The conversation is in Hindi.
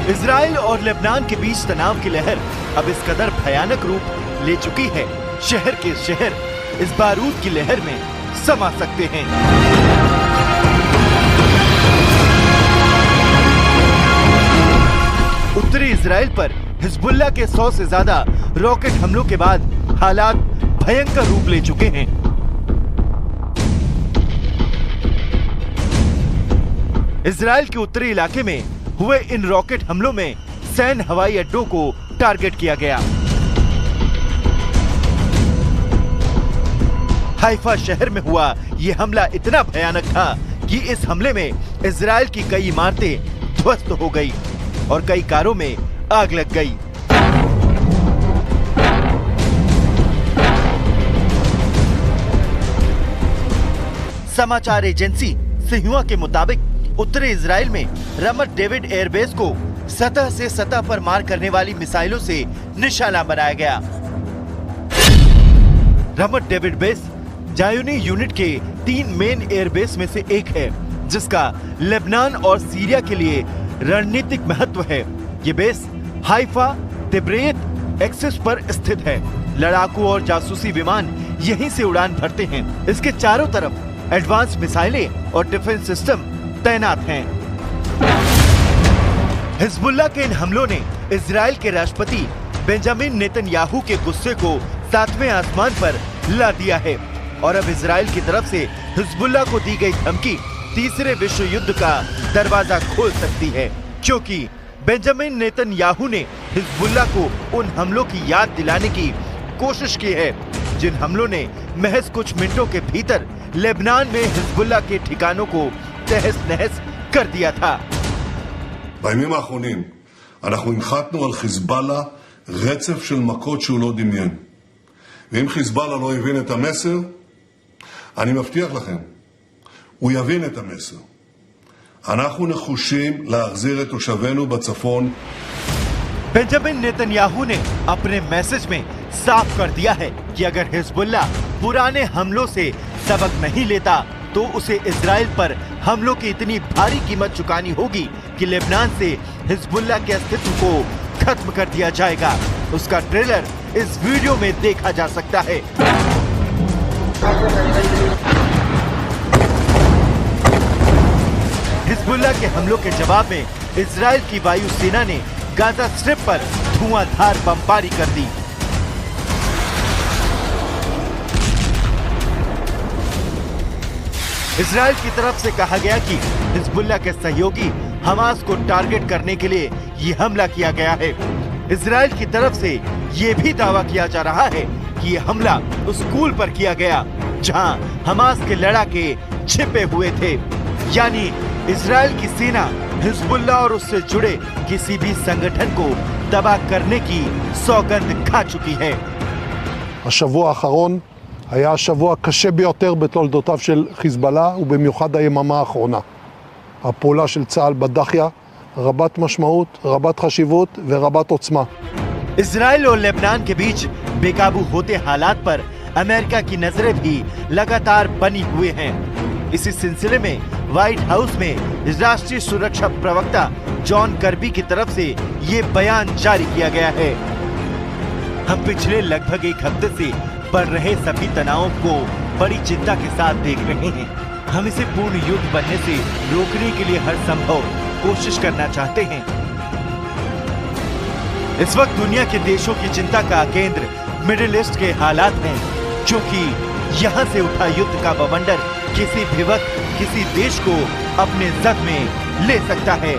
इजराइल और लेबनान के बीच तनाव की लहर अब इस कदर भयानक रूप ले चुकी है, शहर के शहर इस बारूद की लहर में समा सकते हैं। उत्तरी इजराइल पर हिजबुल्लाह के 100 से ज्यादा रॉकेट हमलों के बाद हालात भयंकर रूप ले चुके हैं। इजराइल के उत्तरी इलाके में हुए इन रॉकेट हमलों में सैन्य हवाई अड्डों को टारगेट किया गया। हाइफा शहर में हुआ यह हमला इतना भयानक था कि इस हमले में इजराइल की कई इमारतें ध्वस्त हो गई और कई कारों में आग लग गई। समाचार एजेंसी सिन्हुआ के मुताबिक उत्तरी इजराइल में रमत डेविड एयरबेस को सतह से सतह पर मार करने वाली मिसाइलों से निशाना बनाया गया। रमत डेविड बेस जायोनी यूनिट के 3 मेन एयरबेस में से एक है, जिसका लेबनान और सीरिया के लिए रणनीतिक महत्व है। ये बेस हाइफा तिब्रेत एक्सिस पर स्थित है। लड़ाकू और जासूसी विमान यहीं से उड़ान भरते हैं। इसके चारों तरफ एडवांस मिसाइलें और डिफेंस सिस्टम तैनात हैं। हिजबुल्लाह के इन हमलों ने इजराइल के राष्ट्रपति बेंजामिन नेतन्याहू के गुस्से को 7वें आसमान पर ला दिया है और अब इजराइल की तरफ से हिजबुल्लाह को दी गई धमकी तीसरे विश्व युद्ध का दरवाजा खोल सकती है, क्योंकि बेंजामिन नेतन्याहू ने हिजबुल्लाह को उन हमलों की याद दिलाने की कोशिश की है जिन हमलों ने महज कुछ मिनटों के भीतर लेबनान में हिजबुल्लाह के ठिकानों को तहस नहस कर दिया था। בימים האחרונים אנחנו הנחתנו על חיזבאללה רצף של מכות שהוא לא דמיין. ואם חיזבאללה לא הבין את המסר, אני מבטיח לכם, הוא יבין את המסר. אנחנו נחושים להחזיר את תושבינו בצפון. बेंजामिन नेतन्याहू ने अपने मैसेज में साफ कर दिया है कि अगर हिजबुल्लाह पुराने हमलों से सबक नहीं लेता तो उसे इजराइल पर हमलों की इतनी भारी कीमत चुकानी होगी कि लेबनान से हिजबुल्लाह के अस्तित्व को खत्म कर दिया जाएगा। उसका ट्रेलर इस वीडियो में देखा जा सकता है। हिजबुल्लाह के हमलों के जवाब में इजराइल की वायुसेना ने गाजा स्ट्रिप पर धुआंधार बमबारी कर दी। इजराइल की तरफ से कहा गया कि हिजबुल्लाह के सहयोगी हमास को टारगेट करने के लिए ये हमला किया गया है। इजराइल की तरफ से ये भी दावा किया जा रहा है कि ये हमला उस स्कूल पर किया गया जहां हमास के लड़ाके छिपे हुए थे। यानी इजराइल की सेना हिजबुल्लाह और उससे जुड़े किसी भी संगठन को तबाह करने की सौगंध खा चुकी है। השבוע האחרון היה השבוע קשה ביותר בתולדותיו של חיזבאללה, ובמיוחד היממה האחרונה. הפעולה של צה"ל בדחיה רבת משמעות, רבת חשיבות ורבת עוצמה. इजराइल और लेबनान के बीच बेकाबू होते हालात पर अमेरिका की नजरें भी लगातार बनी हुए हैं। इसी सिलसिले में व्हाइट हाउस में राष्ट्रीय सुरक्षा प्रवक्ता जॉन कर्बी की तरफ से ये बयान जारी किया गया है। हम पिछले लगभग एक हफ्ते से बढ़ रहे सभी तनावों को बड़ी चिंता के साथ देख रहे हैं। हम इसे पूर्ण युद्ध बनने से रोकने के लिए हर संभव कोशिश करना चाहते हैं। इस वक्त दुनिया के देशों की चिंता का केंद्र मिडिल ईस्ट के हालात हैं, क्योंकि यहाँ से उठा युद्ध का बवंडर किसी भी वक्त किसी देश को अपने जद में ले सकता है।